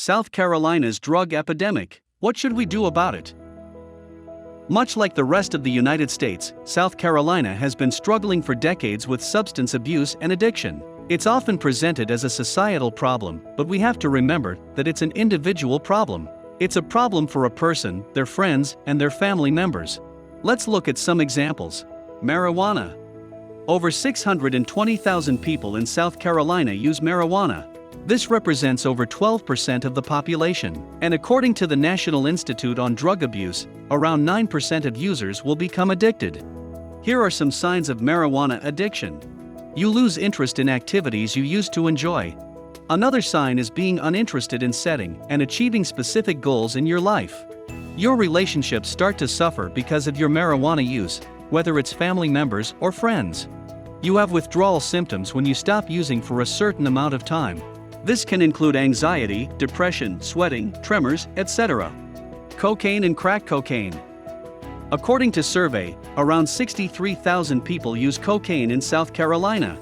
South Carolina's drug epidemic. What should we do about it? Much like the rest of the United States, South Carolina has been struggling for decades with substance abuse and addiction. It's often presented as a societal problem, but we have to remember that it's an individual problem. It's a problem for a person, their friends, and their family members. Let's look at some examples. Marijuana. Over 620,000 people in South Carolina use marijuana. This represents over 12% of the population, and according to the National Institute on Drug Abuse, around 9% of users will become addicted. Here are some signs of marijuana addiction. You lose interest in activities you used to enjoy. Another sign is being uninterested in setting and achieving specific goals in your life. Your relationships start to suffer because of your marijuana use, whether it's family members or friends. You have withdrawal symptoms when you stop using for a certain amount of time. This can include anxiety, depression, sweating, tremors, etc. Cocaine and crack cocaine. According to survey, around 63,000 people use cocaine in South Carolina.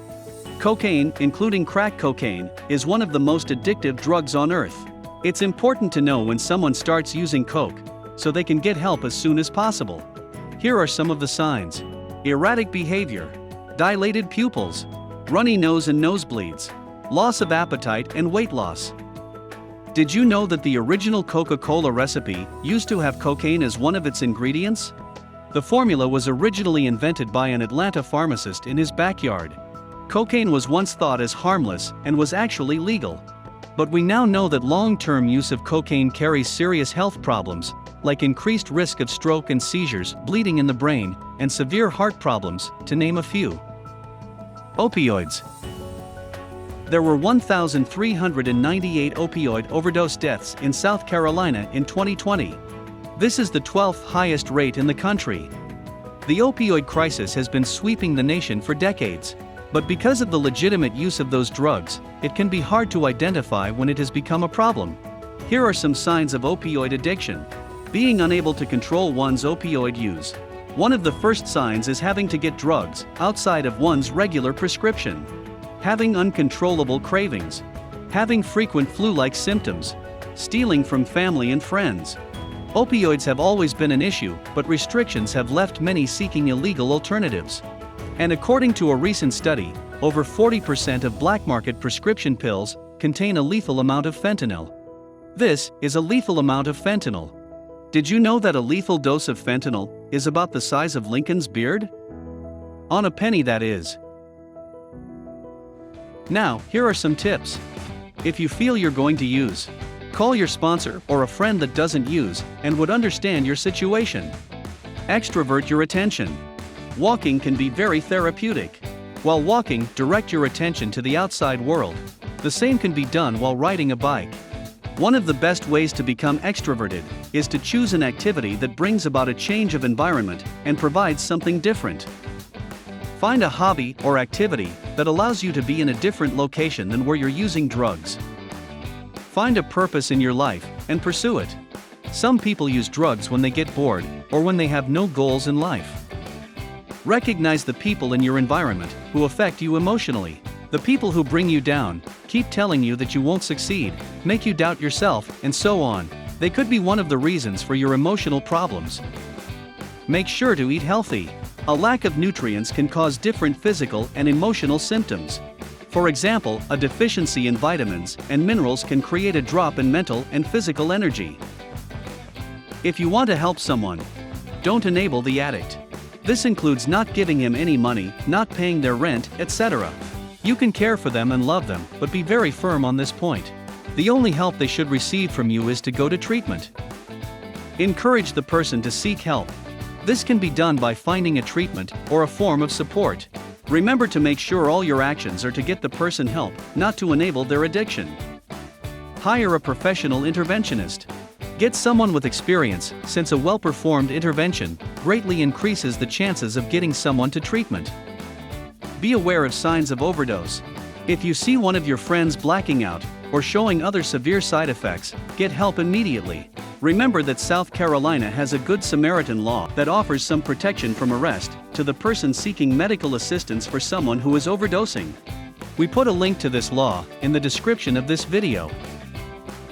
Cocaine, including crack cocaine, is one of the most addictive drugs on earth. It's important to know when someone starts using coke, so they can get help as soon as possible. Here are some of the signs. Erratic behavior, dilated pupils, runny nose and nosebleeds, loss of appetite and weight loss. Did you know that the original Coca-Cola recipe used to have cocaine as one of its ingredients? The formula was originally invented by an Atlanta pharmacist in his backyard. Cocaine was once thought as harmless and was actually legal. But we now know that long-term use of cocaine carries serious health problems, like increased risk of stroke and seizures, bleeding in the brain, and severe heart problems, to name a few. Opioids. There were 1,398 opioid overdose deaths in South Carolina in 2020. This is the 12th highest rate in the country. The opioid crisis has been sweeping the nation for decades. But because of the legitimate use of those drugs, it can be hard to identify when it has become a problem. Here are some signs of opioid addiction. Being unable to control one's opioid use. One of the first signs is having to get drugs outside of one's regular prescription. Having uncontrollable cravings. Having frequent flu-like symptoms. Stealing from family and friends. Opioids have always been an issue, but restrictions have left many seeking illegal alternatives. And according to a recent study, over 40% of black market prescription pills contain a lethal amount of fentanyl. This is a lethal amount of fentanyl. Did you know that a lethal dose of fentanyl is about the size of Lincoln's beard? On a penny, that is. Now, here are some tips. If you feel you're going to use, call your sponsor or a friend that doesn't use and would understand your situation. Extrovert your attention. Walking can be very therapeutic. While walking, direct your attention to the outside world. The same can be done while riding a bike. One of the best ways to become extroverted is to choose an activity that brings about a change of environment and provides something different. Find a hobby or activity that allows you to be in a different location than where you're using drugs. Find a purpose in your life and pursue it. Some people use drugs when they get bored or when they have no goals in life. Recognize the people in your environment who affect you emotionally. The people who bring you down, keep telling you that you won't succeed, make you doubt yourself, and so on. They could be one of the reasons for your emotional problems. Make sure to eat healthy. A lack of nutrients can cause different physical and emotional symptoms. For example, a deficiency in vitamins and minerals can create a drop in mental and physical energy. If you want to help someone, don't enable the addict. This includes not giving him any money, not paying their rent, etc. You can care for them and love them, but be very firm on this point. The only help they should receive from you is to go to treatment. Encourage the person to seek help. This can be done by finding a treatment or a form of support. Remember to make sure all your actions are to get the person help, not to enable their addiction. Hire a professional interventionist. Get someone with experience, since a well-performed intervention greatly increases the chances of getting someone to treatment. Be aware of signs of overdose. If you see one of your friends blacking out or showing other severe side effects, get help immediately. Remember that South Carolina has a Good Samaritan law that offers some protection from arrest to the person seeking medical assistance for someone who is overdosing. We put a link to this law in the description of this video.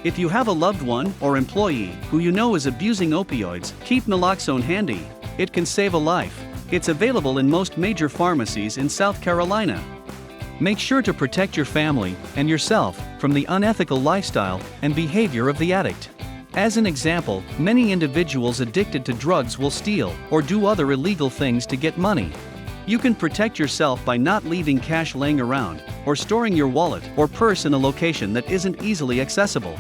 If you have a loved one or employee who you know is abusing opioids, keep naloxone handy. It can save a life. It's available in most major pharmacies in South Carolina. Make sure to protect your family and yourself from the unethical lifestyle and behavior of the addict. As an example, many individuals addicted to drugs will steal or do other illegal things to get money. You can protect yourself by not leaving cash laying around or storing your wallet or purse in a location that isn't easily accessible.